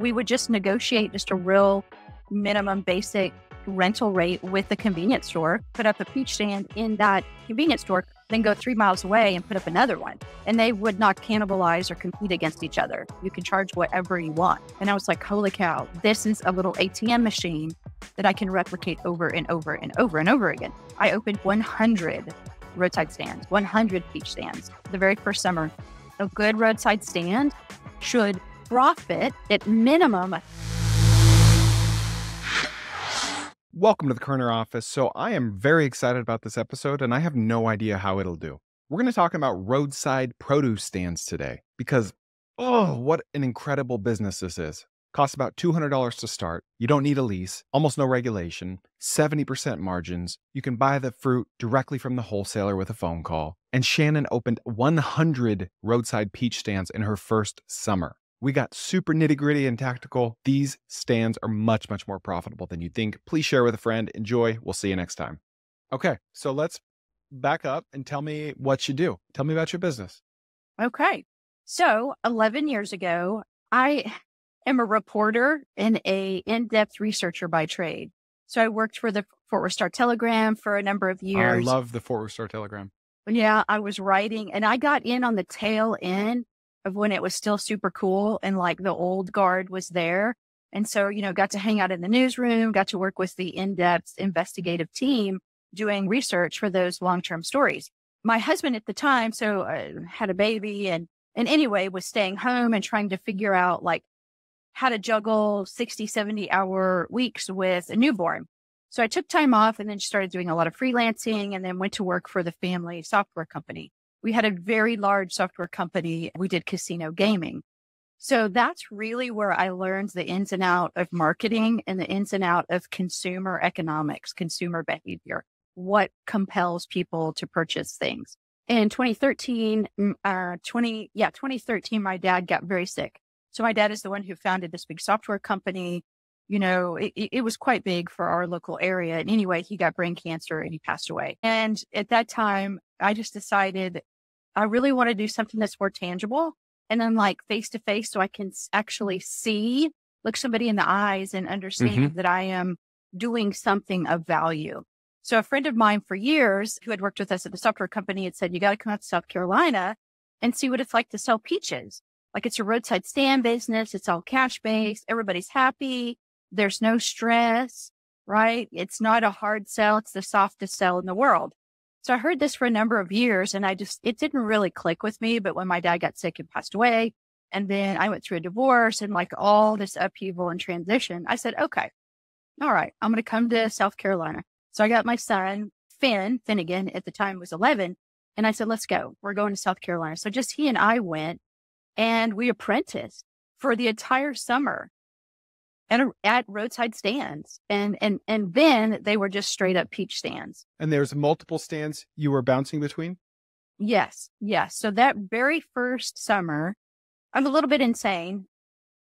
we would just negotiate just a real minimum basic rental rate with the convenience store, put up a peach stand in that convenience store, then go 3 miles away and put up another one. And they would not cannibalize or compete against each other. You can charge whatever you want. And I was like, holy cow, this is a little ATM machine that I can replicate over and over and over and over again. I opened 100 roadside stands, 100 peach stands the very first summer. A good roadside stand should profit at minimum. Welcome to the Koerner office. So I am very excited about this episode and I have no idea how it'll do. We're going to talk about roadside produce stands today because, what an incredible business this is. Costs about $200 to start. You don't need a lease, almost no regulation, 70% margins. You can buy the fruit directly from the wholesaler with a phone call. And Shannon opened 100 roadside peach stands in her first summer. We got super nitty gritty and tactical. These stands are much, much more profitable than you think. Please share with a friend. Enjoy. We'll see you next time. Okay, so let's back up and tell me what you do. Tell me about your business. Okay. So 11 years ago, I am a reporter and a in-depth researcher by trade. So I worked for the Fort Worth Star-Telegram for a number of years. I love the Fort Worth Star-Telegram. Yeah, I was writing and I got in on the tail end of when it was still super cool and like the old guard was there. And so, got to hang out in the newsroom, got to work with the in-depth investigative team doing research for those long-term stories. My husband at the time, had a baby and anyway, was staying home and trying to figure out like how to juggle 60, 70 hour weeks with a newborn. So I took time off and then started doing a lot of freelancing and then went to work for the family software company. We had a very large software company. We did casino gaming. So that's really where I learned the ins and out of marketing and the ins and out of consumer economics, consumer behavior, what compels people to purchase things. In 2013, my dad got very sick. So my dad is the one who founded this big software company. It was quite big for our local area. And anyway, he got brain cancer and he passed away. And at that time, I just decided I really want to do something that's more tangible and then like face to face so I can actually look somebody in the eyes and understand that I am doing something of value. So a friend of mine for years who had worked with us at the software company had said, you got to come out to South Carolina and see what it's like to sell peaches. Like it's a roadside stand business. It's all cash based. Everybody's happy. There's no stress, right? It's not a hard sell. It's the softest sell in the world. So I heard this for a number of years and it didn't really click with me. But when my dad got sick and passed away, and then I went through a divorce and like all this upheaval and transition, I said, okay, all right, I'm going to come to South Carolina. So I got my son, Finnegan at the time was 11. And I said, let's go. We're going to South Carolina. So just he and I went and we apprenticed for the entire summer and at roadside stands. And then they were just straight up peach stands. And there's multiple stands you were bouncing between? Yes. So that very first summer, I'm a little bit insane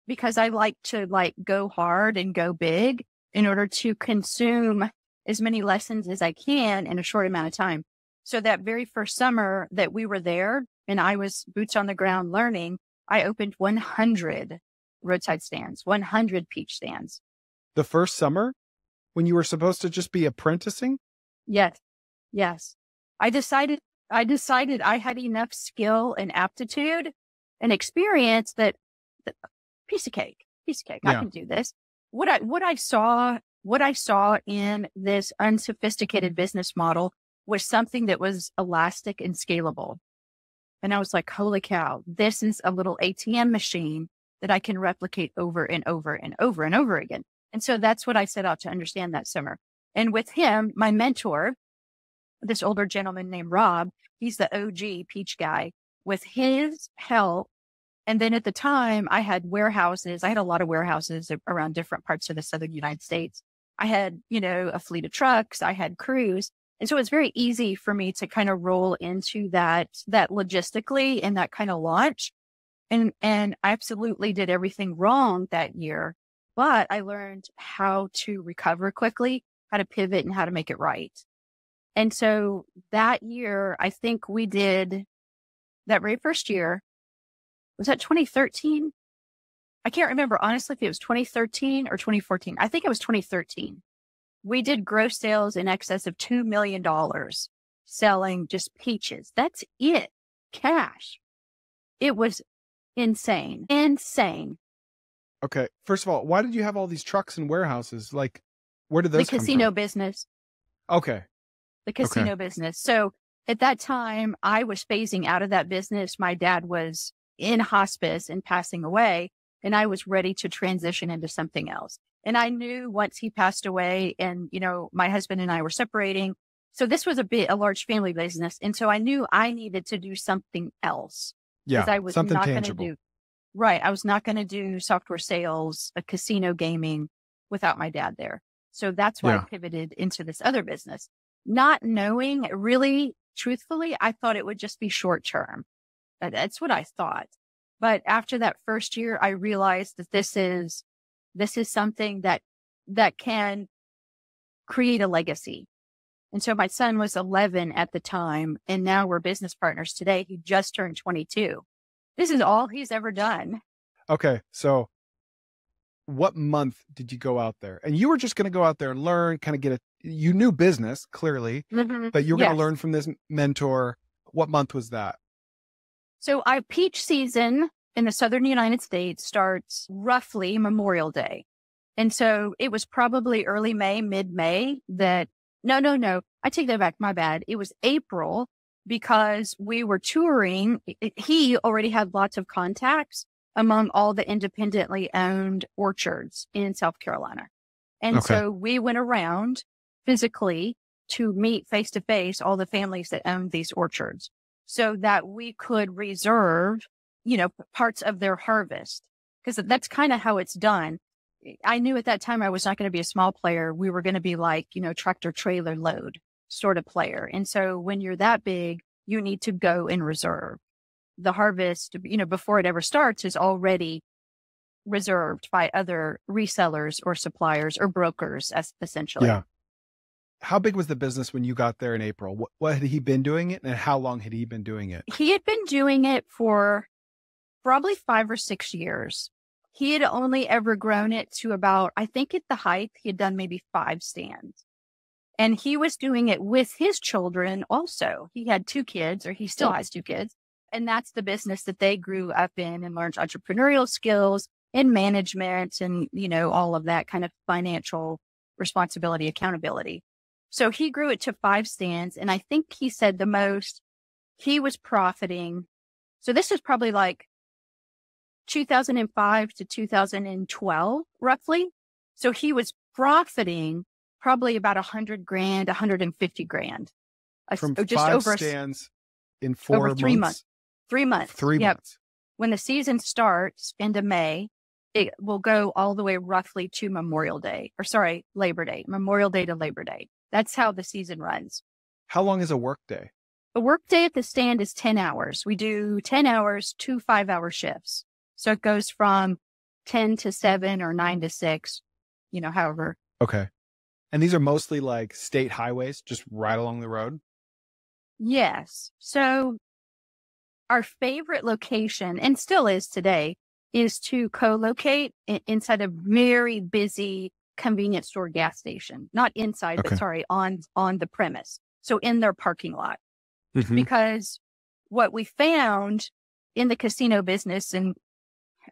because I like to go hard and go big in order to consume as many lessons as I can in a short amount of time. So that very first summer that we were there and I was boots on the ground learning, I opened 100 roadside stands, 100 peach stands. The first summer when you were supposed to just be apprenticing? Yes. I decided I had enough skill and aptitude and experience that piece of cake. Yeah. I can do this. What I saw in this unsophisticated business model was something that was elastic and scalable. And I was like, holy cow, this is a little ATM machine that I can replicate over and over and over and over again. And so that's what I set out to understand that summer. And with him, my mentor, this older gentleman named Rob, he's the OG peach guy. With his help, and then at the time I had warehouses. I had a lot of warehouses around different parts of the Southern United States. I had, a fleet of trucks. I had crews. And so it's very easy for me to kind of roll into that logistically and that kind of launch. And I absolutely did everything wrong that year, but I learned how to recover quickly, how to pivot and how to make it right. And so that year, I think we did that very first year. Was that 2013? I can't remember honestly if it was 2013 or 2014. I think it was 2013. We did gross sales in excess of $2 million selling just peaches. That's it. Cash. It was insane. Insane. Okay. First of all, why did you have all these trucks and warehouses? Like, where did The those come casino from? business. Okay. The casino business. So at that time, I was phasing out of that business. My dad was in hospice and passing away, and I was ready to transition into something else. And I knew once he passed away and, my husband and I were separating. So this was a large family business. And so I knew I needed to do something else. Yeah. Because I was Something not going to tangible. I was not going to do software sales, casino gaming without my dad there. So that's why I pivoted into this other business, not knowing really, truthfully, I thought it would just be short term. That's what I thought. But after that first year, I realized that this is something that can create a legacy. And so my son was 11 at the time, and now we're business partners today. He just turned 22. This is all he's ever done. Okay. So what month did you go out there? And you were just going to go out there and learn, kind of you knew business clearly, but you were going to learn from this mentor. What month was that? So peach season in the Southern United States starts roughly Memorial Day. And so it was probably early May, mid-May no, I take that back. My bad. It was April because we were touring. He already had lots of contacts among all the independently owned orchards in South Carolina. And so we went around physically to meet face to face all the families that owned these orchards so that we could reserve, parts of their harvest, because that's kind of how it's done. I knew at that time I was not going to be a small player. We were going to be like, tractor trailer load sort of player. And so when you're that big, you need to go and reserve. The harvest, before it ever starts, is already reserved by other resellers or suppliers or brokers, essentially. Yeah. How big was the business when you got there in April? What had he been doing it, and how long had he been doing it? He had been doing it for probably 5 or 6 years. He had only ever grown it to about, I think at the height, he had done maybe 5 stands. And he was doing it with his children also. He had 2 kids, or he still has 2 kids. And that's the business that they grew up in and learned entrepreneurial skills and management and, all of that kind of financial responsibility, accountability. So he grew it to 5 stands. And I think he said the most he was profiting. So this was probably like 2005 to 2012, roughly. So he was profiting probably about $100,000, $150,000. From just 5 over stands in 4 over 3 months. 3 months. 3 Yep. months. When the season starts into May, it will go all the way roughly to Labor Day, Memorial Day to Labor Day. That's how the season runs. How long is a work day? A work day at the stand is 10 hours. We do 10 hours, 2 5-hour shifts. So it goes from 10 to 7 or 9 to 6, however. Okay. And these are mostly like state highways, just right along the road? Yes. So our favorite location, and still is today, is to co-locate inside a very busy convenience store gas station. Not inside, but on the premise. So in their parking lot. Because what we found in the casino business, and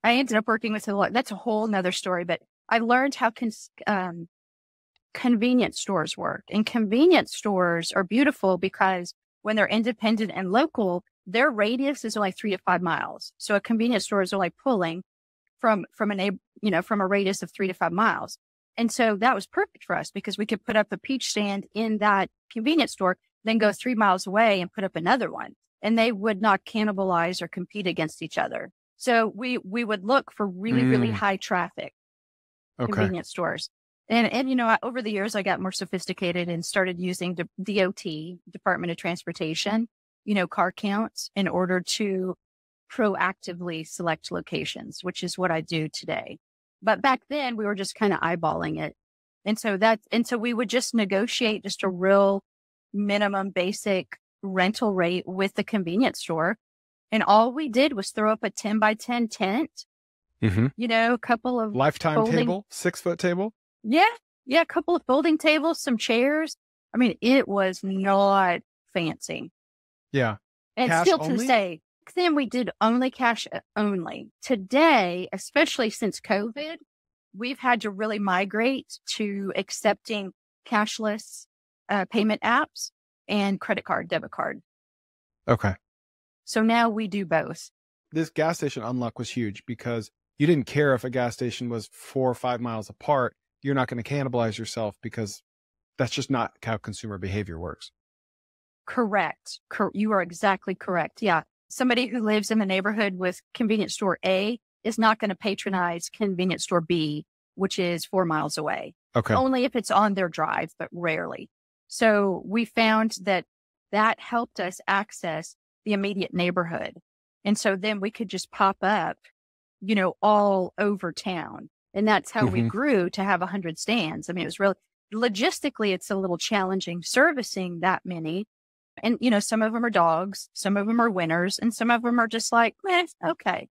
I ended up working with that's a whole nother story, but I learned how convenience stores work. And convenience stores are beautiful because when they're independent and local, their radius is only 3 to 5 miles. So a convenience store is only pulling from a radius of 3 to 5 miles. And so that was perfect for us because we could put up a peach stand in that convenience store, then go 3 miles away and put up another one. And they would not cannibalize or compete against each other. So we would look for really, really high traffic convenience stores. And over the years, I got more sophisticated and started using DOT, Department of Transportation, car counts in order to proactively select locations, which is what I do today. But back then we were just kind of eyeballing it. And so we would just negotiate just a real minimum basic rental rate with the convenience store. And all we did was throw up a 10 by 10 tent Mm-hmm. A couple of Lifetime folding, table, 6-foot table. yeah, a couple of folding tables, some chairs. I mean, it was not fancy. Yeah. And Cash still to this only? day, then we did only cash only. Today, especially since COVID, we've had to really migrate to accepting cashless payment apps and credit card, debit card. Okay. So now we do both. This gas station unlock was huge because you didn't care if a gas station was 4 or 5 miles apart. You're not going to cannibalize yourself because that's just not how consumer behavior works. Correct. You are exactly correct. Yeah. Somebody who lives in the neighborhood with convenience store A is not going to patronize convenience store B, which is 4 miles away. Okay. Only if it's on their drive, but rarely. So we found that helped us access the immediate neighborhood. And so then we could just pop up, all over town. And that's how we grew to have 100 stands. I mean, it was really logistically, it's a little challenging servicing that many. And, some of them are dogs, some of them are winners, and some of them are just like, okay.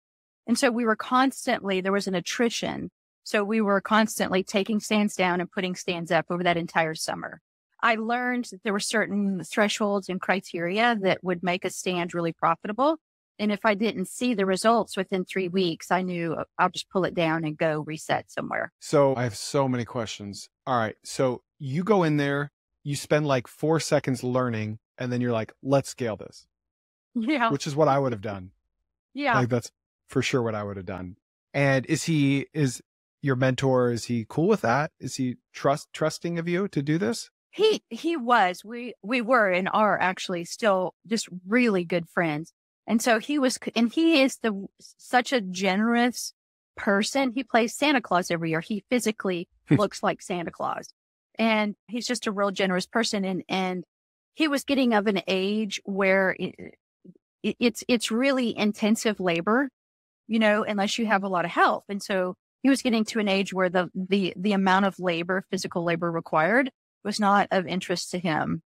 And so there was an attrition. So we were constantly taking stands down and putting stands up over that entire summer. I learned that there were certain thresholds and criteria that would make a stand really profitable. And if I didn't see the results within 3 weeks, I knew I'll just pull it down and go reset somewhere. So I have so many questions. All right. So you go in there, you spend like 4 seconds learning, and then you're like, let's scale this. Yeah. Which is what I would have done. Yeah. Like that's for sure what I would have done. And is your mentor, is he cool with that? Is he trusting of you to do this? He was. We were and are actually still just really good friends. And so he is such a generous person. He plays Santa Claus every year. He physically looks like Santa Claus, and he's just a real generous person. And he was getting of an age where it's really intensive labor, unless you have a lot of help. And so he was getting to an age where the amount of physical labor required was not of interest to him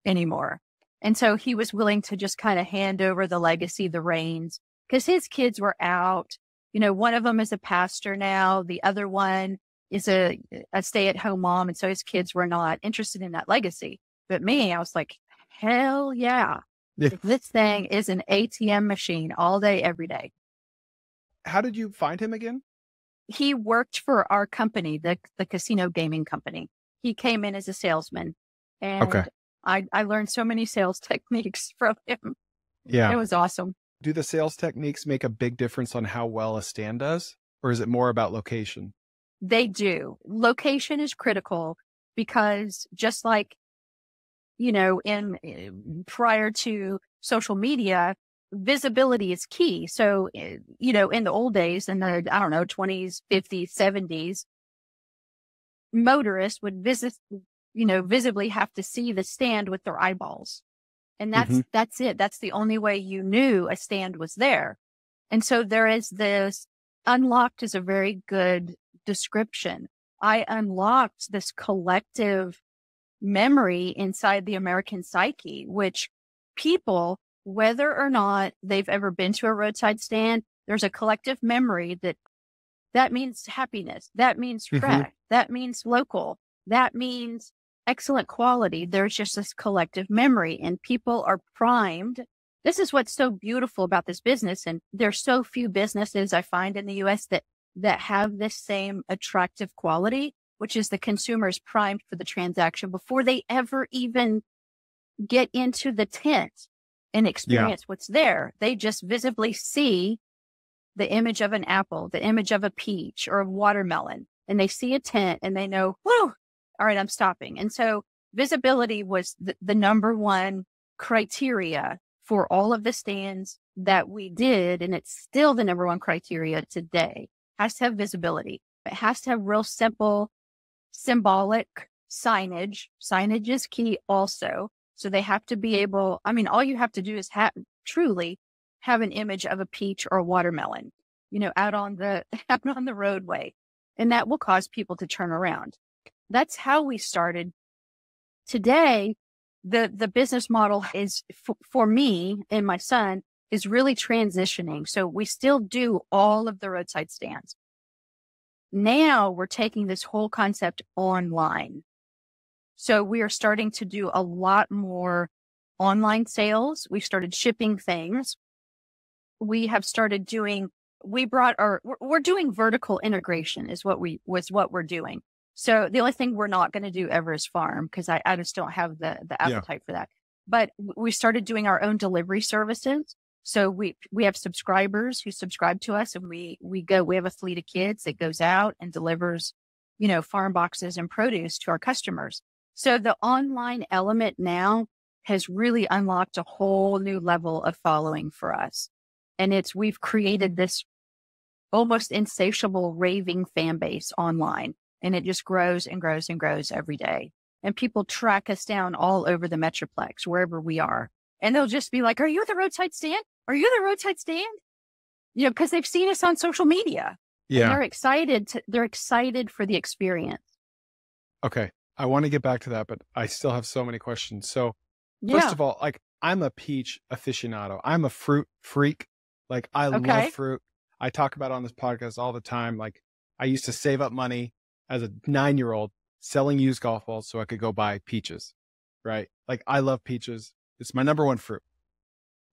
anymore. And so he was willing to just kind of hand over the legacy, the reins, because his kids were out. One of them is a pastor now. The other one is a stay-at-home mom. And so his kids were not interested in that legacy. But me, I was like, hell yeah. This thing is an ATM machine all day, every day. How did you find him again? He worked for our company, the casino gaming company. He came in as a salesman. And okay. I learned so many sales techniques from him. Yeah. It was awesome. Do the sales techniques make a big difference on how well a stand does? Or is it more about location? They do. Location is critical because just like, prior to social media, visibility is key. So, in the old days, in the, 20s, 50s, 70s, motorists would visibly have to see the stand with their eyeballs. And that's it. That's the only way you knew a stand was there. And so there is this unlocked is a very good description. I unlocked this collective memory inside the American psyche, which people, whether or not they've ever been to a roadside stand, there's a collective memory that means happiness. That means fresh. That means local. That means excellent quality. There's just this collective memory and people are primed. This is what's so beautiful about this business. And there's so few businesses I find in the US that have this same attractive quality, which is the consumer's primed for the transaction before they ever even get into the tent and experience what's there. They just visibly see the image of an apple, the image of a peach or a watermelon, and they see a tent and they know, whoa, all right, I'm stopping. And so visibility was the number one criteria for all of the stands that we did. And it's still the number one criteria today. It has to have visibility. It has to have real simple, symbolic signage. Signage is key also. So they have to be able, all you have to do is truly have an image of a peach or a watermelon, out on the roadway. And that will cause people to turn around. That's how we started. Today, the business model is for me and my son is really transitioning. So we still do all of the roadside stands. Now we're taking this whole concept online. So we are starting to do a lot more online sales. We started shipping things. We have started doing, we're doing vertical integration is what we're doing. So the only thing we're not going to do ever is farm, because I just don't have the appetite for that. But we started doing our own delivery services. So we have subscribers who subscribe to us, and we have a fleet of kids that goes out and delivers, farm boxes and produce to our customers. So the online element now has really unlocked a whole new level of following for us. And we've created this almost insatiable raving fan base online, and it just grows and grows and grows every day. And people track us down all over the Metroplex, wherever we are. And they'll just be like, "Are you at the roadside stand? Are you at the roadside stand?" Because they've seen us on social media. Yeah. And they're excited for the experience. Okay. I want to get back to that, but I still have so many questions. So first of all, I'm a peach aficionado. I'm a fruit freak. I love fruit. I talk about it on this podcast all the time. I used to save up money as a 9-year-old selling used golf balls so I could go buy peaches, right? I love peaches. It's my number one fruit.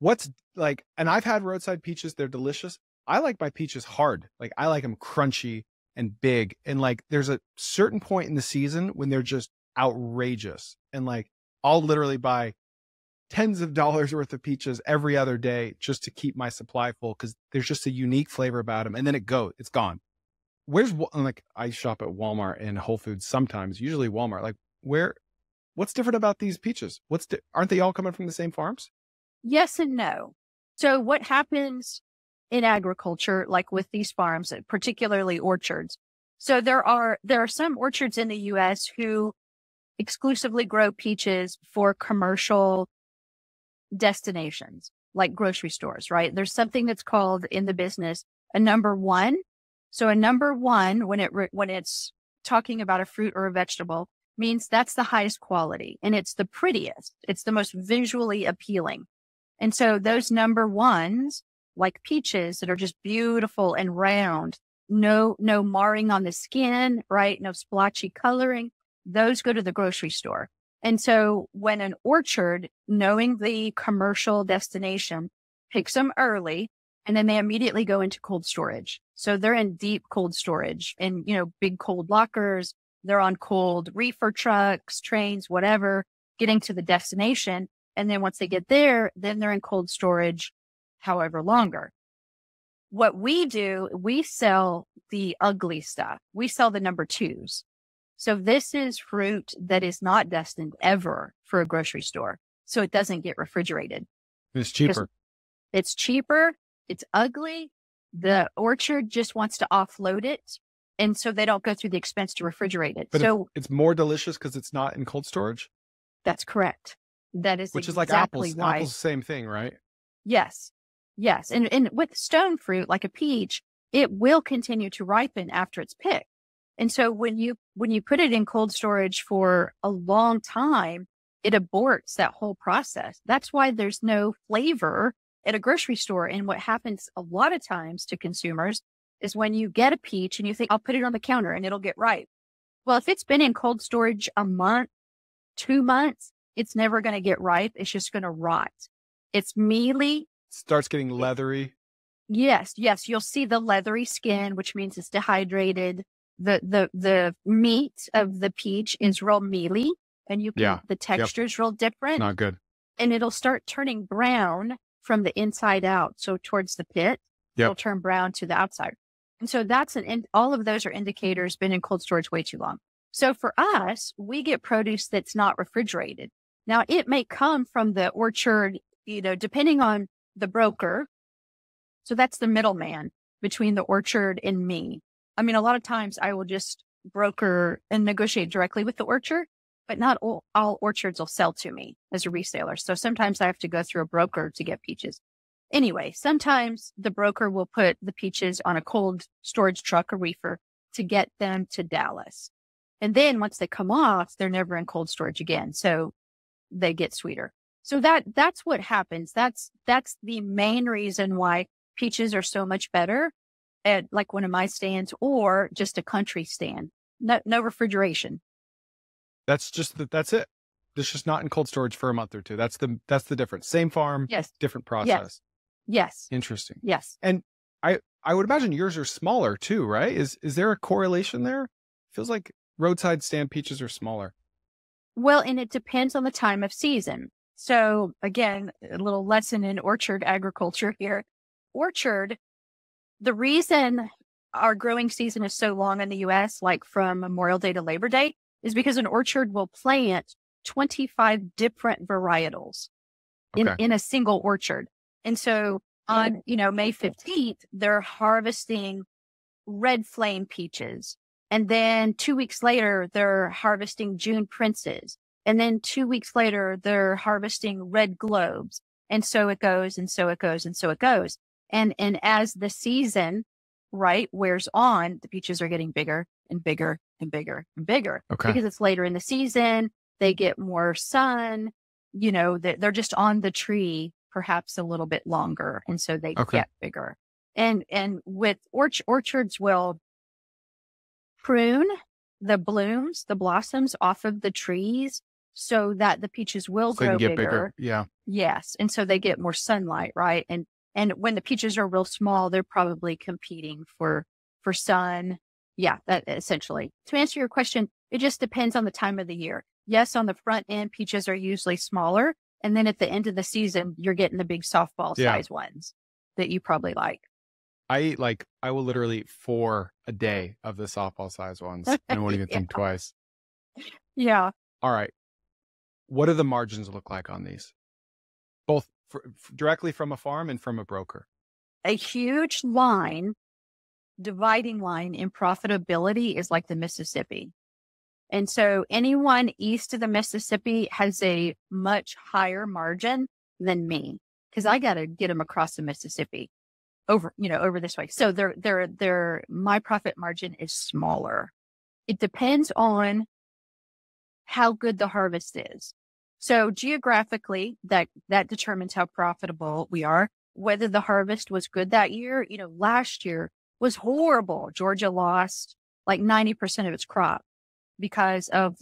And I've had roadside peaches. They're delicious. I like my peaches hard. I like them crunchy and big. And there's a certain point in the season when they're just outrageous. And I'll literally buy tens of dollars worth of peaches every other day just to keep my supply full, because there's just a unique flavor about them. And then it's gone. I shop at Walmart and Whole Foods sometimes, usually Walmart. What's different about these peaches? Aren't they all coming from the same farms? Yes and no. So what happens in agriculture, with these farms, particularly orchards? So there are some orchards in the U.S. who exclusively grow peaches for commercial destinations, like grocery stores, right? There's something that's called in the business a number one. So a number one, when it's talking about a fruit or a vegetable, means that's the highest quality, and it's the prettiest. It's the most visually appealing. And so those number ones, like peaches that are just beautiful and round, no marring on the skin, right? No splotchy coloring, those go to the grocery store. And so when an orchard, knowing the commercial destination, picks them early, and then they immediately go into cold storage. So they're in deep cold storage and, big cold lockers. They're on cold reefer trucks, trains, whatever, getting to the destination. And then once they get there, then they're in cold storage, however longer. What we do, we sell the ugly stuff. We sell the number twos. So this is fruit that is not destined ever for a grocery store. So it doesn't get refrigerated. It's cheaper. It's cheaper. It's ugly. The orchard just wants to offload it. And so they don't go through the expense to refrigerate it. But it's more delicious because it's not in cold storage? That's correct. That is Which exactly is like apples. why. Apples, same thing, right? Yes. Yes. And with stone fruit, like a peach, it will continue to ripen after it's picked. And so when you put it in cold storage for a long time, it aborts that whole process. That's why there's no flavor at a grocery store. And what happens a lot of times to consumers is when you get a peach and you think, "I'll put it on the counter and it'll get ripe." Well, if it's been in cold storage a month, 2 months, it's never going to get ripe. It's just going to rot. It's mealy. Starts getting leathery. Yes. You'll see the leathery skin, which means it's dehydrated. The meat of the peach is real mealy, and the texture is real different. Not good. And it'll start turning brown from the inside out. So towards the pit, it'll turn brown to the outside. And so all of those are indicators been in cold storage way too long. So for us, we get produce that's not refrigerated. Now it may come from the orchard, depending on the broker. So that's the middleman between the orchard and me. I mean, a lot of times I will just broker and negotiate directly with the orchard, but not all orchards will sell to me as a reseller. So sometimes I have to go through a broker to get peaches. Anyway, sometimes the broker will put the peaches on a cold storage truck, a reefer, to get them to Dallas. And then once they come off, they're never in cold storage again. So they get sweeter. So that's what happens. That's the main reason why peaches are so much better at like one of my stands or just a country stand. No refrigeration. That's it. It's just not in cold storage for a month or two. That's the difference. Same farm, Yes. different Yes. process. Yes. Interesting. Yes. And I would imagine yours are smaller too, right? Is there a correlation there? Feels like roadside stand peaches are smaller. Well, and it depends on the time of season. So again, a little lesson in orchard agriculture here. Orchard, the reason our growing season is so long in the US, like from Memorial Day to Labor Day, is because an orchard will plant 25 different varietals in a single orchard. And so on, May 15th, they're harvesting red flame peaches. And then 2 weeks later, they're harvesting June princes. And then 2 weeks later, they're harvesting red globes. And so it goes, and so it goes, and so it goes. And as the season, right, wears on, the peaches are getting bigger and bigger and bigger and bigger. Okay. Because it's later in the season, they get more sun, they're just on the tree perhaps a little bit longer. And so they get bigger. And with orchards will prune the blooms, the blossoms off of the trees so that the peaches will grow bigger. Yeah. Yes. And so they get more sunlight, right? And when the peaches are real small, they're probably competing for sun. Yeah, that essentially. To answer your question, it just depends on the time of the year. Yes, on the front end, peaches are usually smaller. And then at the end of the season, you're getting the big softball size ones that you probably like. I will literally eat 4 a day of the softball size ones and won't even think twice. Yeah. All right. What do the margins look like on these? Both directly from a farm and from a broker. A huge dividing line in profitability is like the Mississippi. And so anyone east of the Mississippi has a much higher margin than me because I got to get them across the Mississippi over this way. So my profit margin is smaller. It depends on how good the harvest is. So geographically, that determines how profitable we are. Whether the harvest was good that year, last year was horrible. Georgia lost like 90% of its crop because of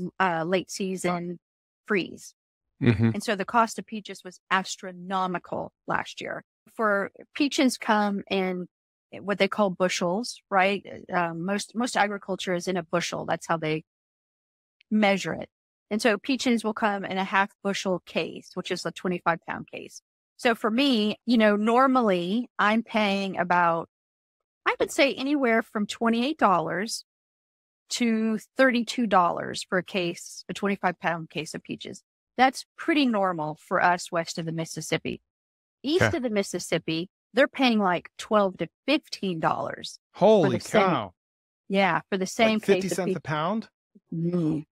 late season freeze. Mm-hmm. And so the cost of peaches was astronomical last year. For peaches come in what they call bushels, right? Most agriculture is in a bushel. That's how they measure it. And so peaches will come in a half bushel case, which is a 25-pound case. So for me, normally I'm paying about, I would say anywhere from $28 to $32 for a 25-pound case of peaches. That's pretty normal for us west of the Mississippi. East of the Mississippi, they're paying like $12 to $15. Holy cow. For the same like 50 case cents a pound? Mm.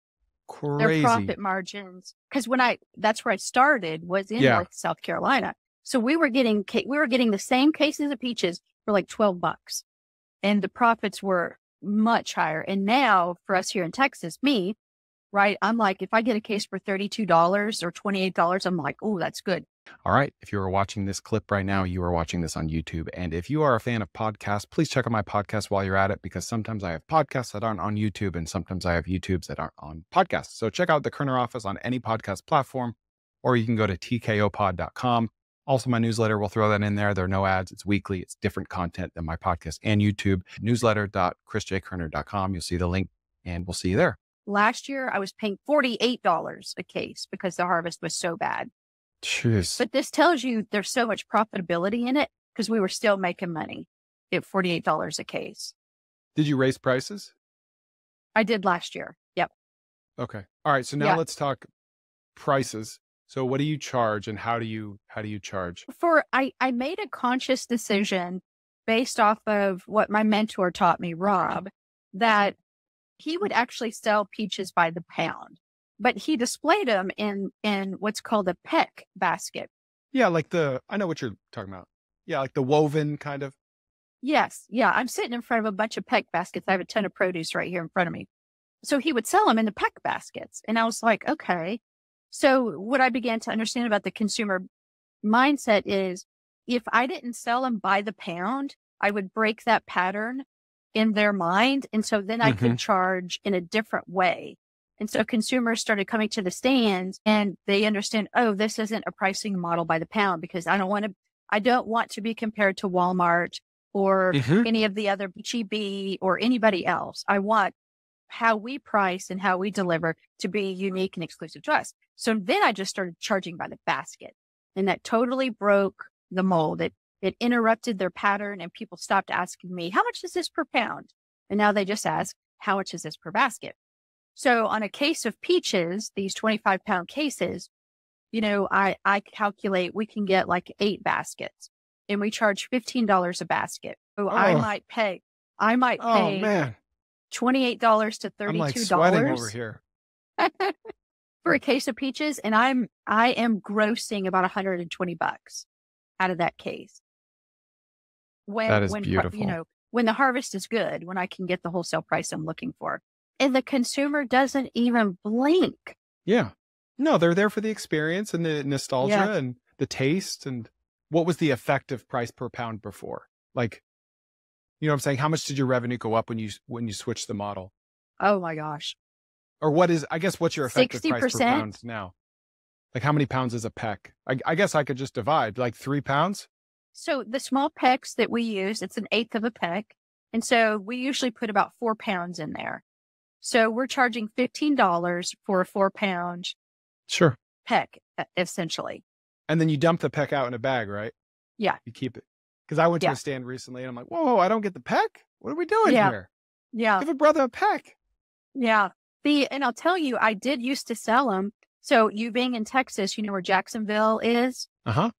Crazy. Their profit margins, because that's where I started was in North South Carolina. So we were getting the same cases of peaches for like $12, and the profits were much higher. And now for us here in Texas, right, I'm like, if I get a case for $32 or $28, I'm like, oh, that's good. All right. If you are watching this clip right now, you are watching this on YouTube. And if you are a fan of podcasts, please check out my podcast while you're at it, because sometimes I have podcasts that aren't on YouTube and sometimes I have YouTubes that aren't on podcasts. So check out the Koerner Office on any podcast platform, or you can go to tkopod.com. Also, my newsletter, we'll throw that in there. There are no ads. It's weekly. It's different content than my podcast and YouTube. Newsletter.chrisjkoerner.com. You'll see the link and we'll see you there. Last year, I was paying $48 a case because the harvest was so bad. Jeez. But this tells you there's so much profitability in it because we were still making money at $48 a case. Did you raise prices? I did last year. Yep. Okay. All right. So now let's talk prices. So what do you charge and how do you charge? I made a conscious decision based off of what my mentor taught me, Rob, that he would actually sell peaches by the pound, but he displayed them in what's called a peck basket. Yeah, I know what you're talking about. Yeah, like the woven kind of. Yes. Yeah. I'm sitting in front of a bunch of peck baskets. I have a ton of produce right here in front of me. So he would sell them in the peck baskets. And I was like, okay. So what I began to understand about the consumer mindset is if I didn't sell them by the pound, I would break that pattern in their mind. And so then I could charge in a different way. And so consumers started coming to the stands and they understand, oh, this isn't a pricing model by the pound because I don't want to be compared to Walmart or any of the other HEB or anybody else. I want how we price and how we deliver to be unique and exclusive to us. So then I just started charging by the basket, and that totally broke the mold. It interrupted their pattern, and people stopped asking me, how much is this per pound? And now they just ask, how much is this per basket? So on a case of peaches, these 25-pound cases, I calculate we can get like 8 baskets, and we charge $15 a basket. So I might pay man. $28 to $32 I'm like sweating over here for a case of peaches, and I am grossing about $120 out of that case. That is beautiful. When the harvest is good, when I can get the wholesale price I'm looking for, and the consumer doesn't even blink. Yeah, no, they're there for the experience and the nostalgia and the taste. And what was the effective price per pound before? Like, you know what I'm saying? How much did your revenue go up when you switched the model? Oh my gosh. Or what's your effective 60%? price per pound now? Like how many pounds is a peck? I guess I could just divide like 3 pounds. So the small pecks that we use, it's an eighth of a peck. And so we usually put about 4 pounds in there. So we're charging $15 for a 4-pound peck, essentially. And then you dump the peck out in a bag, right? Yeah. You keep it. Because I went to a stand recently and I'm like, whoa, I don't get the peck? What are we doing here? Yeah. Give a brother a peck. Yeah. And I'll tell you, I did used to sell them. So you being in Texas, you know where Jacksonville is? Uh-huh.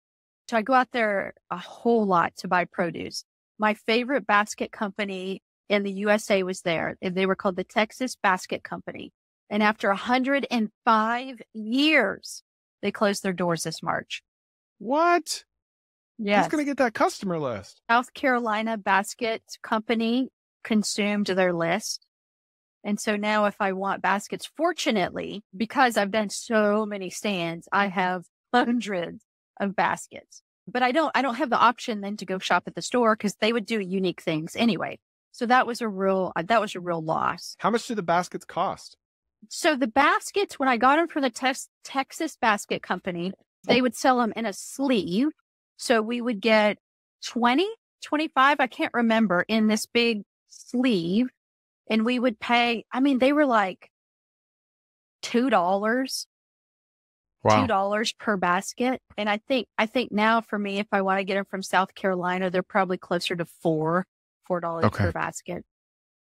So I go out there a whole lot to buy produce. My favorite basket company in the USA was there. They were called the Texas Basket Company. And after 105 years, they closed their doors this March. What? Yes. Who's going to get that customer list? South Carolina Basket Company consumed their list. And so now if I want baskets, fortunately, because I've done so many stands, I have hundreds of baskets. But I don't have the option then to go shop at the store because they would do unique things anyway. So that was a real loss. How much do the baskets cost? So the baskets, when I got them from the Texas Basket Company, they would sell them in a sleeve. So we would get 20, 25, I can't remember, in this big sleeve. And we would pay, they were like $2. Wow. $2 per basket. And I think now for me, if I want to get them from South Carolina, they're probably closer to $4 per basket.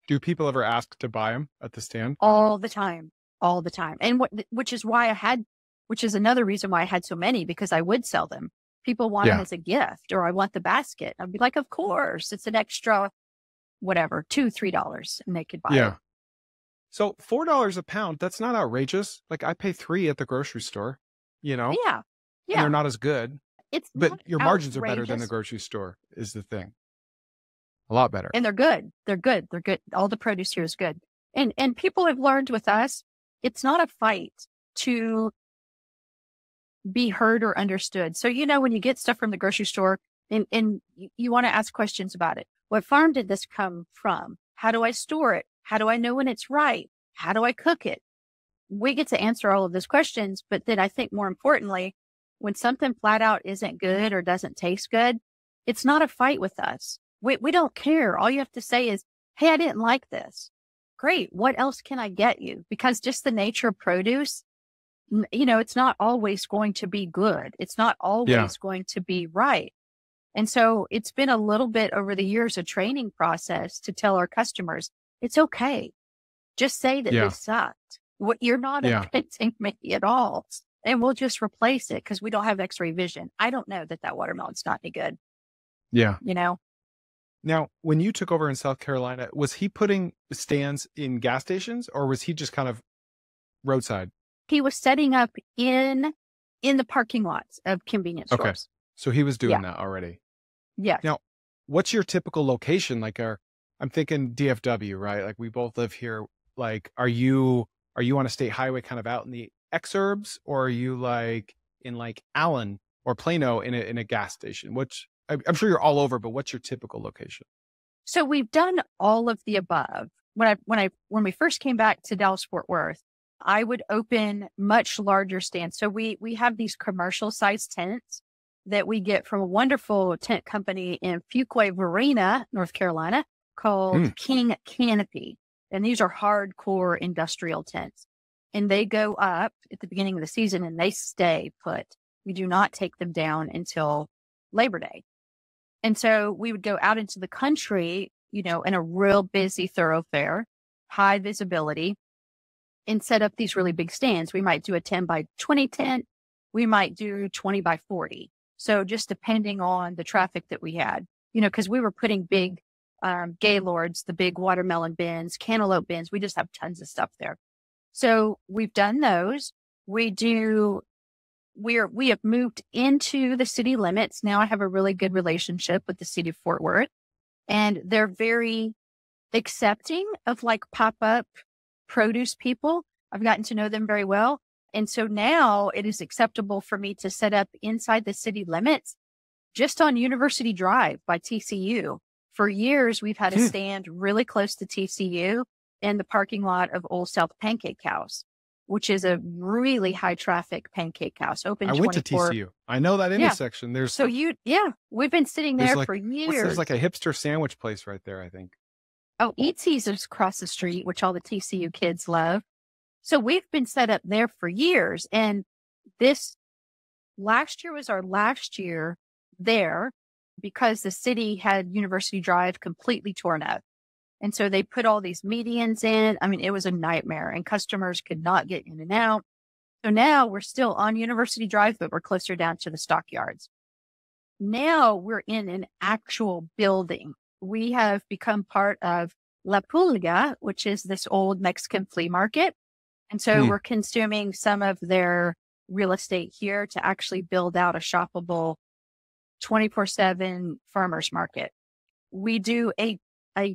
Do people ever ask to buy them at the stand? All the time. And which is another reason why I had so many, because I would sell them. People want them as a gift, or I want the basket. I'd be like, of course, it's an extra, whatever, $2, $3, and they could buy it. So $4 a pound, that's not outrageous. Like I pay $3 at the grocery store, Yeah. And they're not as good. But your margins are better than the grocery store is the thing. A lot better. And they're good. They're good. All the produce here is good. And people have learned with us, it's not a fight to be heard or understood. So, when you get stuff from the grocery store and you want to ask questions about it. What farm did this come from? How do I store it? How do I know when it's right? How do I cook it? We get to answer all of those questions. But then I think more importantly, when something flat out isn't good or doesn't taste good, it's not a fight with us. We don't care. All you have to say is, hey, I didn't like this. Great. What else can I get you? Because just the nature of produce, it's not always going to be good. It's not always going to be right. And so it's been a little bit over the years, a training process to tell our customers, it's okay. Just say that this sucked. You're not offending me at all. And we'll just replace it because we don't have x-ray vision. I don't know that watermelon's not any good. Yeah. Now, when you took over in South Carolina, was he putting stands in gas stations or was he just kind of roadside? He was setting up in the parking lots of convenience stores. Okay. So he was doing that already. Yeah. Now, what's your typical location? Like I'm thinking DFW, right? Like we both live here. Like, are you on a state highway kind of out in the exurbs, or are you like in like Allen or Plano in a gas station? Which I'm sure you're all over, but what's your typical location? So we've done all of the above. When we first came back to Dallas Fort Worth, I would open much larger stands. So we have these commercial sized tents that we get from a wonderful tent company in Fuquay Varina, North Carolina, called King Canopy. And these are hardcore industrial tents. And they go up at the beginning of the season and they stay put. We do not take them down until Labor Day. And so we would go out into the country, you know, in a real busy thoroughfare, high visibility, and set up these really big stands. We might do a 10 by 20 tent. We might do 20 by 40. So just depending on the traffic that we had, you know, because we were putting big Gaylords, the big watermelon bins, cantaloupe bins. We just have tons of stuff there. So we've done those. We have moved into the city limits. Now I have a really good relationship with the city of Fort Worth, and they're very accepting of like pop-up produce people. I've gotten to know them very well. And so now it is acceptable for me to set up inside the city limits just on University Drive by TCU. For years, we've had a stand really close to TCU in the parking lot of Old South Pancake House, which is a really high traffic pancake house. Open. I went to TCU. I know that intersection. We've been sitting there for years. There's like a hipster sandwich place right there, I think. Oh, Eatsy's is across the street, which all the TCU kids love. So we've been set up there for years. And this last year was our last year there because the city had University Drive completely torn up. And so they put all these medians in. I mean, it was a nightmare and customers could not get in and out. So now we're still on University Drive, but we're closer down to the stockyards. Now we're in an actual building. We have become part of La Pulga, which is this old Mexican flea market. And so we're consuming some of their real estate here to actually build out a shoppable 24/7 farmers market. We do a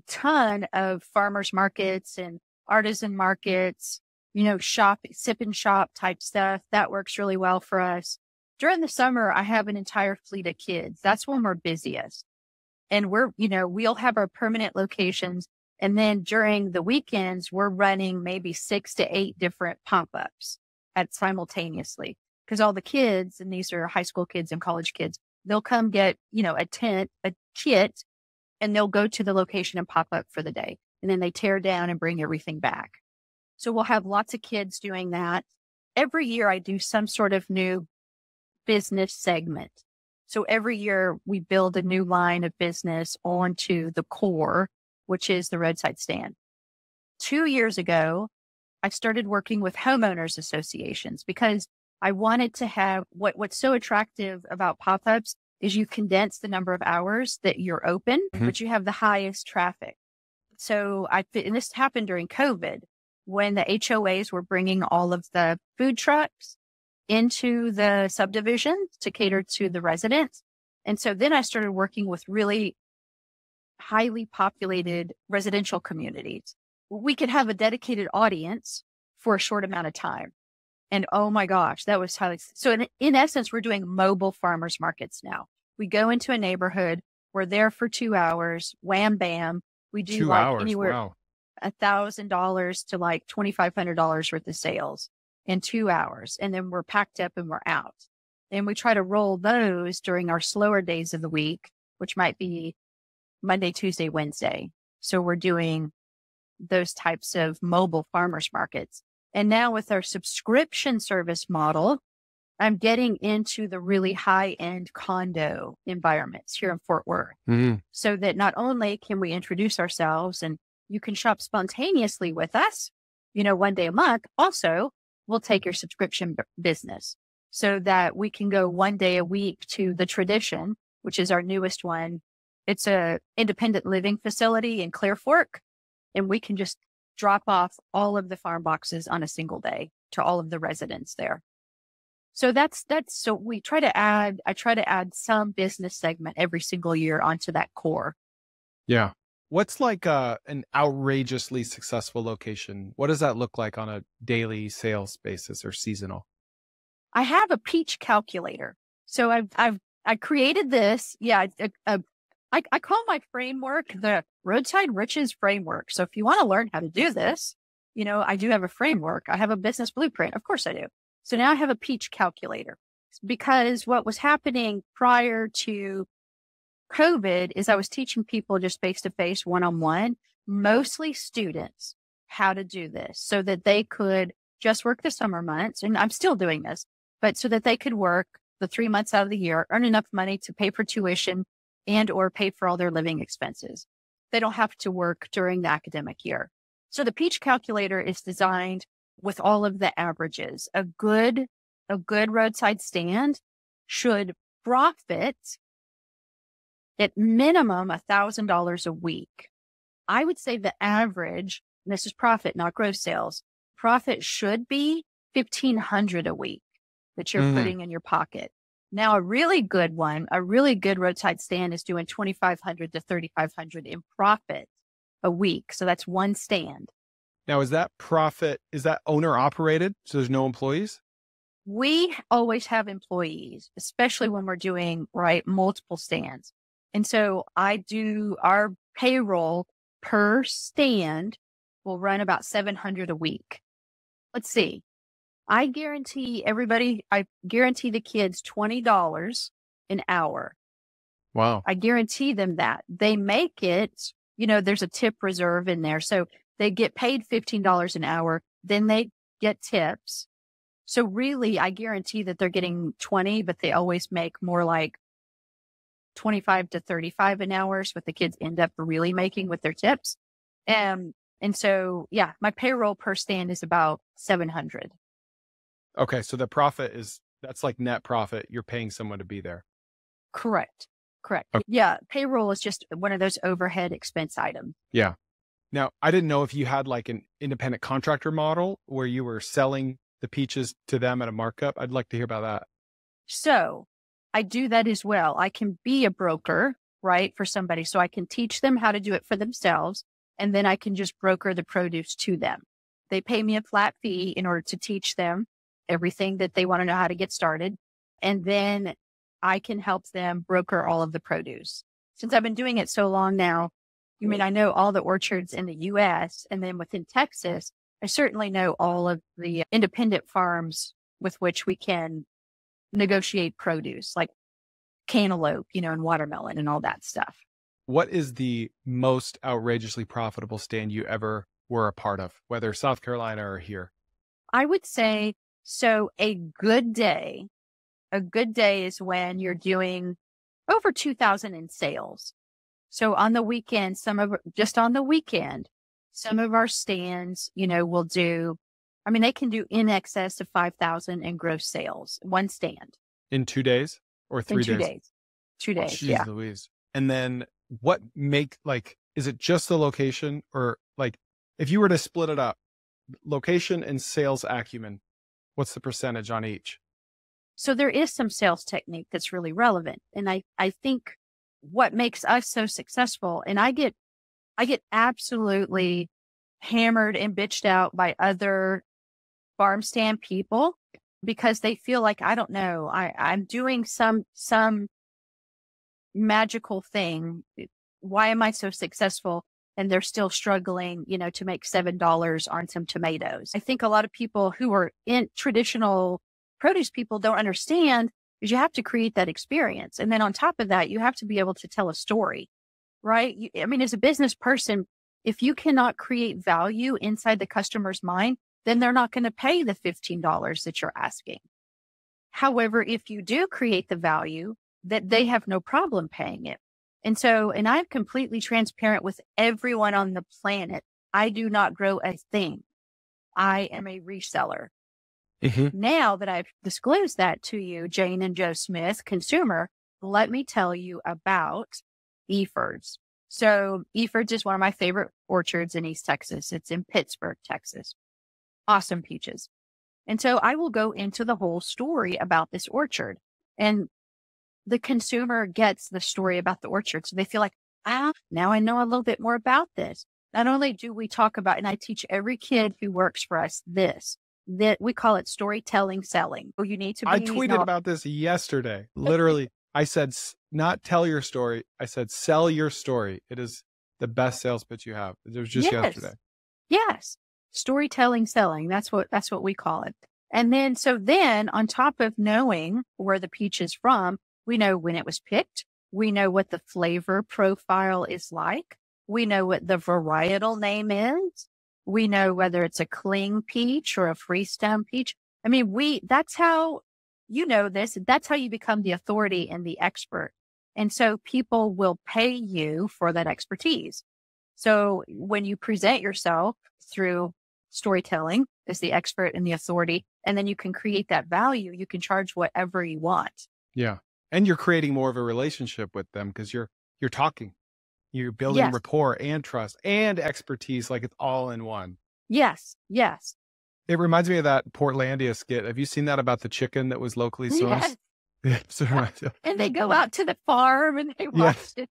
ton of farmers markets and artisan markets, you know, sip and shop type stuff. That works really well for us. During the summer, I have an entire fleet of kids. That's when we're busiest. And we'll have our permanent locations. And then during the weekends, we're running maybe 6 to 8 different pop-ups simultaneously because all the kids, and these are high school kids and college kids, they'll come get, a tent, a kit, and they'll go to the location and pop up for the day. And then they tear down and bring everything back. So we'll have lots of kids doing that. Every year I do some sort of new business segment. So every year we build a new line of business onto the core, which is the roadside stand. 2 years ago, I started working with homeowners associations because I wanted to have what's so attractive about pop-ups is you condense the number of hours that you're open, but you have the highest traffic. So and this happened during COVID when the HOAs were bringing all of the food trucks into the subdivision to cater to the residents. And so then I started working with really highly populated residential communities. We could have a dedicated audience for a short amount of time. And oh my gosh, that was highly. So in essence, we're doing mobile farmers markets now. We go into a neighborhood. We're there for 2 hours. Wham, bam. We do 2 like hours, anywhere wow. $1,000 to like $2,500 worth of sales in 2 hours. And then we're packed up and we're out. And we try to roll those during our slower days of the week, which might be Monday, Tuesday, Wednesday. So we're doing those types of mobile farmers markets. And now with our subscription service model, I'm getting into the really high-end condo environments here in Fort Worth. So that not only can we introduce ourselves and you can shop spontaneously with us, one day a month, also we'll take your subscription business so that we can go one day a week to the Tradition, which is our newest one. It's a independent living facility in Clear Fork, and we can just drop off all of the farm boxes on a single day to all of the residents there. So so I try to add some business segment every single year onto that core. Yeah. What's like an outrageously successful location? What does that look like on a daily sales basis or seasonal? I have a peach calculator. So I created this. Yeah. I call my framework the Roadside Riches Framework. So if you want to learn how to do this, I do have a framework. I have a business blueprint. Of course I do. So now I have a peach calculator because what was happening prior to COVID is I was teaching people just face to face, one on one, mostly students, how to do this so that they could just work the summer months. And I'm still doing this, but so that they could work the 3 months out of the year, earn enough money to pay for tuition and or pay for all their living expenses. They don't have to work during the academic year. So the Peach calculator is designed with all of the averages. A good roadside stand should profit at minimum $1,000 a week. I would say the average, and this is profit, not gross sales, profit should be $1,500 a week that you're putting in your pocket. Now, a really good one, a really good roadside stand is doing $2,500 to $3,500 in profit a week. So that's one stand. Now, is that owner operated? So there's no employees? We always have employees, especially when we're doing multiple stands. And so our payroll per stand will run about $700 a week. Let's see. I guarantee the kids $20 an hour. Wow. I guarantee them that. They make it, there's a tip reserve in there. So they get paid $15 an hour, then they get tips. So really, I guarantee that they're getting 20, but they always make more like 25 to 35 an hour is what the kids end up really making with their tips. And so, yeah, my payroll per stand is about $700. Okay. So the that's like net profit. You're paying someone to be there. Correct. Okay. Yeah. Payroll is just one of those overhead expense items. Yeah. Now, I didn't know if you had like an independent contractor model where you were selling the peaches to them at a markup. I'd like to hear about that. So I do that as well. I can be a broker, for somebody. So I can teach them how to do it for themselves. And then I can just broker the produce to them. They pay me a flat fee in order to teach them everything that they want to know how to get started. And then I can help them broker all of the produce. Since I've been doing it so long now, I know all the orchards in the US, and then within Texas, I certainly know all of the independent farms with which we can negotiate produce like cantaloupe, and watermelon and all that stuff. What is the most outrageously profitable stand you ever were a part of, whether South Carolina or here? I would say, so a good day is when you're doing over 2,000 in sales. So on the weekend, some of our stands, will do, they can do in excess of 5,000 in gross sales, one stand. In 2 days or 3 days? 2 days. 2 days. Jeez, yeah. Louise. And then is it just the location, or if you were to split it up, location and sales acumen, what's the percentage on each? So there is some sales technique that's really relevant. And I think what makes us so successful, and I get absolutely hammered and bitched out by other farm stand people because they feel like, I don't know, I'm doing some magical thing. Why am I so successful? And they're still struggling, to make $7 on some tomatoes. I think a lot of people who are in traditional produce people don't understand is you have to create that experience. And then on top of that, you have to be able to tell a story, right? As a business person, if you cannot create value inside the customer's mind, then they're not going to pay the $15 that you're asking. However, if you do create the value, that they have no problem paying it. And I'm completely transparent with everyone on the planet. I do not grow a thing. I am a reseller. Mm-hmm. Now that I've disclosed that to you, Jane and Joe Smith, consumer, let me tell you about Efords. So Efords is one of my favorite orchards in East Texas. It's in Pittsburgh, Texas. Awesome peaches. And so I will go into the whole story about this orchard, and the consumer gets the story about the orchard. So they feel like, Now I know a little bit more about this. Not only do we talk about, and I teach every kid who works for us this, that we call it storytelling selling. You need to be. I tweeted about this yesterday. Literally, I said, not tell your story. I said, sell your story. It is the best sales pitch you have. It was just yesterday. Yes. Storytelling selling. That's what we call it. And then on top of knowing where the peach is from, we know when it was picked. We know what the flavor profile is like. We know what the varietal name is. We know whether it's a cling peach or a freestone peach. I mean, that's how you know this. That's how you become the authority and the expert. And so people will pay you for that expertise. So when you present yourself through storytelling as the expert and the authority, and then you can create that value, you can charge whatever you want. Yeah. And you're creating more of a relationship with them because you're talking, you're building rapport and trust and expertise. Like it's all in one. Yes. Yes. It reminds me of that Portlandia skit. Have you seen that about the chicken that was locally sourced? Yes. And they go out to the farm and they watch it.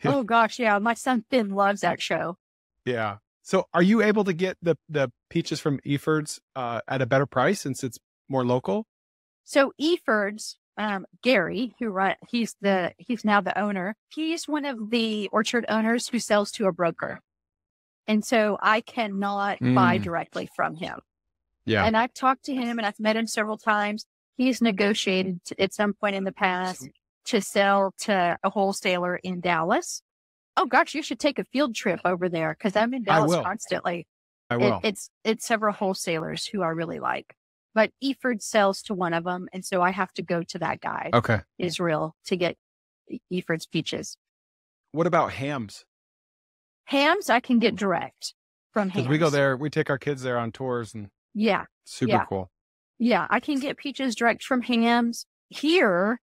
Oh gosh. Yeah. My son Finn loves that show. Yeah. So are you able to get the peaches from Eford's at a better price since it's more local? So Eford's, Gary, he's now the owner. He's one of the orchard owners who sells to a broker. And so I cannot buy directly from him. Yeah. And I've talked to him and I've met him several times. He's negotiated at some point in the past to sell to a wholesaler in Dallas. Oh gosh, you should take a field trip over there because I'm in Dallas constantly. I will. It's several wholesalers who I really like, but Eford sells to one of them. And so I have to go to that guy. Okay. Israel to get Eford's peaches. What about hams? Hams, I can get direct from hams. Because we go there, we take our kids there on tours and super cool. Yeah, I can get peaches direct from hams here,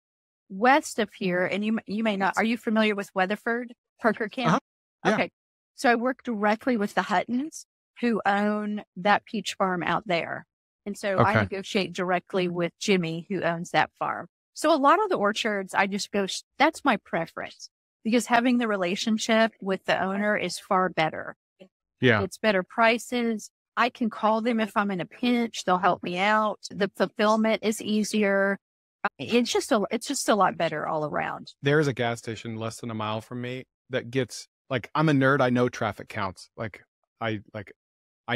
west of here. And you may not, are you familiar with Weatherford, Parker Camp? Yeah. Okay. So I work directly with the Huttons who own that peach farm out there. And so I negotiate directly with Jimmy who owns that farm. So a lot of the orchards, I just go, that's my preference because having the relationship with the owner is far better. Yeah. It's better prices. I can call them if I'm in a pinch. They'll help me out. The fulfillment is easier. It's just a lot better all around. There's a gas station less than a mile from me that gets like, I'm a nerd. I know traffic counts. I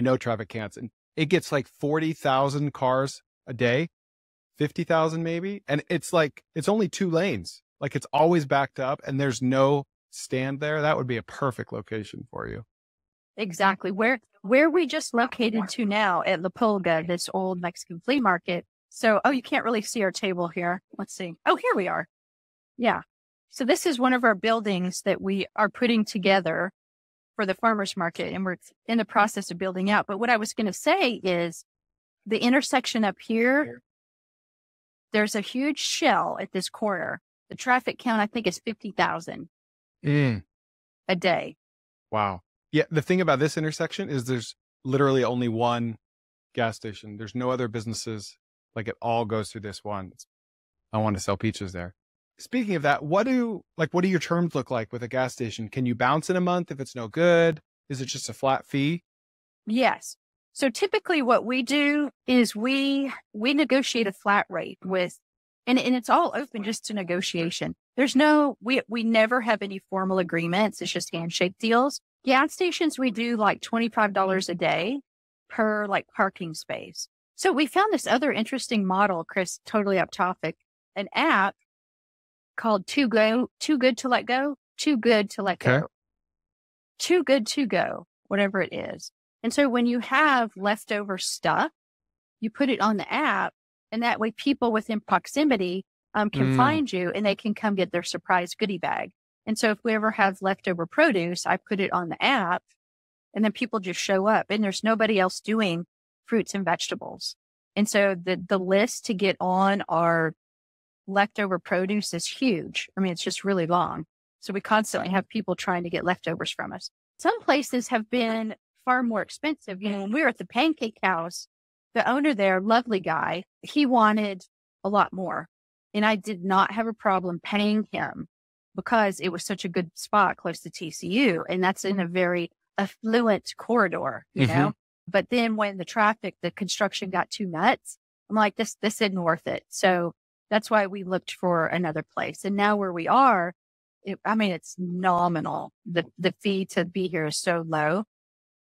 know traffic counts and it gets like 40,000 cars a day, 50,000 maybe. And it's like, it's only 2 lanes. Like it's always backed up and there's no stand there. That would be a perfect location for you. Exactly. Where we just located to now at La Pulga, this old Mexican flea market. So, you can't really see our table here. Let's see. Oh, here we are. Yeah. So this is one of our buildings that we are putting together for the farmers market and we're in the process of building out. But what I was going to say is the intersection up here, there's a huge shell at this corner. The traffic count, I think, is 50,000 a day. Wow. Yeah. The thing about this intersection is there's literally only one gas station. There's no other businesses. Like it all goes through this one. I want to sell peaches there. Speaking of that, what do your terms look like with a gas station? Can you bounce in a month if it's no good? Is it just a flat fee? Yes. So typically what we do is we negotiate a flat rate with, and it's all open just to negotiation. There's we never have any formal agreements. It's just handshake deals. Gas stations, we do like $25 a day per like parking space. So we found this other interesting model, Chris, totally off topic, an app called Too Good to Let Go, Too Good to Let Go, Too Good to Go, whatever it is. And so when you have leftover stuff, you put it on the app and that way people within proximity can find you and they can come get their surprise goodie bag. And so if we ever have leftover produce, I put it on the app and then people just show up and there's nobody else doing fruits and vegetables. And so the list to get on our leftover produce is huge. I mean, it's just really long. So we constantly have people trying to get leftovers from us. Some places have been far more expensive. You know, when we were at the Pancake House, the owner there, lovely guy, he wanted a lot more. And I did not have a problem paying him because it was such a good spot close to TCU. And that's in a very affluent corridor, you know? But then when the construction got too nuts, I'm like, this isn't worth it. So that's why we looked for another place. And now where we are, it's nominal. The fee to be here is so low.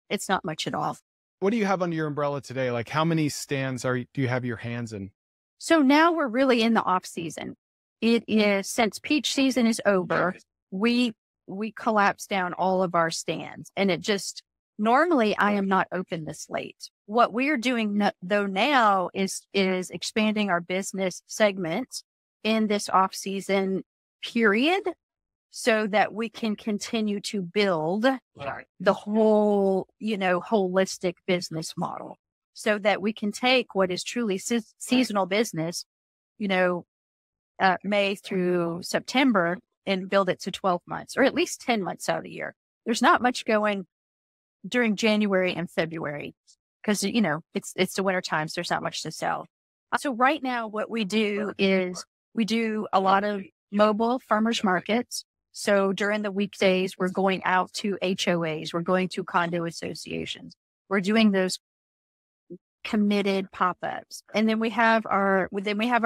It's not much at all. What do you have under your umbrella today? Like how many stands do you have your hands in? So now we're really in the off season. It is, since peach season is over, we collapse down all of our stands, and normally I am not open this late. What we're doing though now is expanding our business segment in this off season period so that we can continue to build the whole, holistic business model, so that we can take what is truly seasonal business, May through September, and build it to 12 months or at least 10 months out of the year. There's not much going during January and February because, it's the winter time. So there's not much to sell. So right now what we do is we do a lot of mobile farmers markets. So during the weekdays, we're going out to HOAs. We're going to condo associations. We're doing those committed pop-ups. And then we have our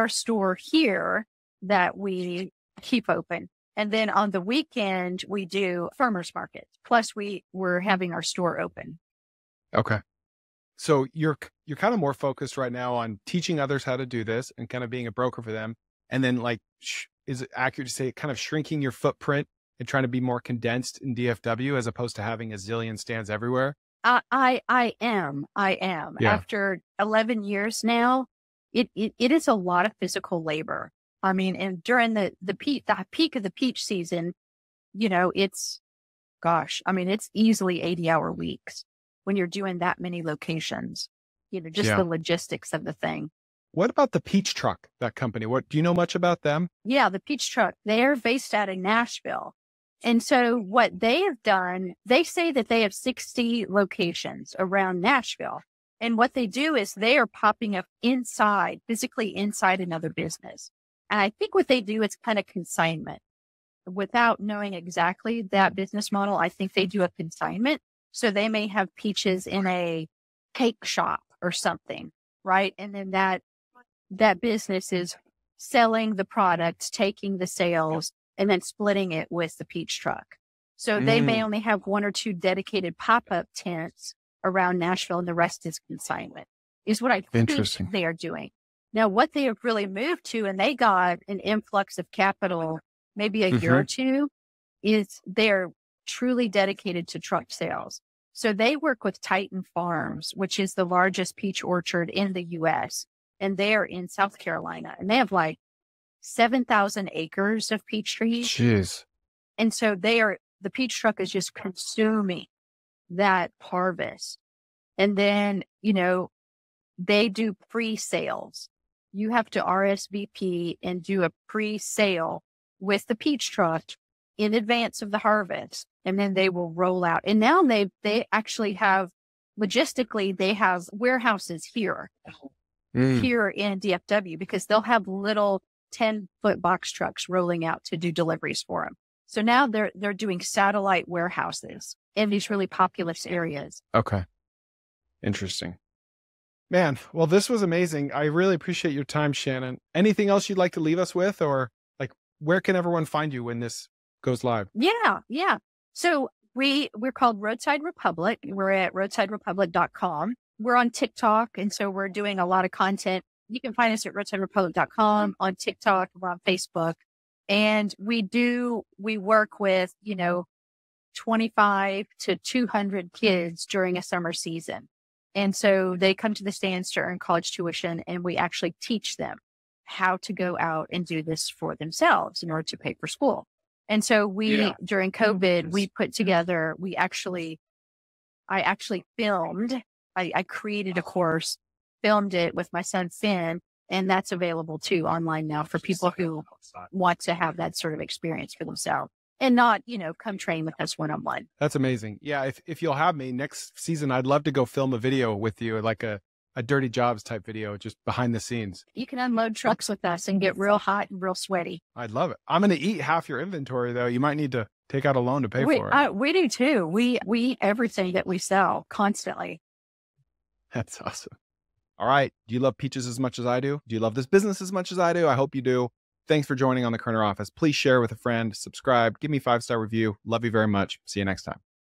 store here that we keep open. And then on the weekend, we do farmers markets. Plus we're having our store open. Okay. So you're kind of more focused right now on teaching others how to do this and kind of being a broker for them. And then is it accurate to say kind of shrinking your footprint and trying to be more condensed in DFW as opposed to having a zillion stands everywhere? I am. Yeah. After 11 years now, it is a lot of physical labor. And during the peak of the peach season, it's easily 80-hour weeks when you're doing that many locations, the logistics of the thing. What about the Peach Truck, that company? What do you know much about them? Yeah, the Peach Truck, they're based out of Nashville. And so what they have done, they say that they have 60 locations around Nashville. And what they do is they are popping up physically inside another business. And I think what they do is kind of consignment. Without knowing exactly that business model, I think they do a consignment. So they may have peaches in a cake shop or something, right? And then that business is selling the product, taking the sales, and then splitting it with the Peach Truck. So they may only have one or two dedicated pop-up tents around Nashville, and the rest is consignment, is what I think they are doing. Now, what they have really moved to, and they got an influx of capital maybe a year or two, is they're truly dedicated to truck sales. So they work with Titan Farms, which is the largest peach orchard in the U.S., and they're in South Carolina, and they have 7,000 acres of peach trees. Jeez. And so the Peach Truck is just consuming that harvest. And then, they do pre-sales. You have to RSVP and do a pre-sale with the Peach Truck in advance of the harvest. And then they will roll out. And now they actually have, logistically, they have warehouses here in DFW, because they'll have little 10-foot box trucks rolling out to do deliveries for them. So now they're doing satellite warehouses in these really populous areas. Okay. Interesting. Man, well, this was amazing. I really appreciate your time, Shannon. Anything else you'd like to leave us with, or where can everyone find you when this goes live? Yeah. So we're called Roadside Republic. We're at roadsiderepublic.com. We're on TikTok. And so we're doing a lot of content. You can find us at roadsiderepublic.com, on TikTok, we're on Facebook. And we work with, 25 to 200 kids during a summer season. And so they come to the stands to earn college tuition, and we actually teach them how to go out and do this for themselves in order to pay for school. And so during COVID, we put together, I actually filmed, I created a course, filmed it with my son, Finn, and that's available too online now for people who want to have that sort of experience for themselves and not, come train with us one-on-one. That's amazing. Yeah. If you'll have me next season, I'd love to go film a video with you, like a a dirty jobs type video, just behind the scenes. You can unload trucks with us and get real hot and real sweaty. I'd love it. I'm going to eat half your inventory though. You might need to take out a loan to pay for it. We do too. We eat everything that we sell constantly. That's awesome. All right. Do you love peaches as much as I do? Do you love this business as much as I do? I hope you do. Thanks for joining on the Koerner Office. Please share with a friend, subscribe, give me a 5-star review. Love you very much. See you next time.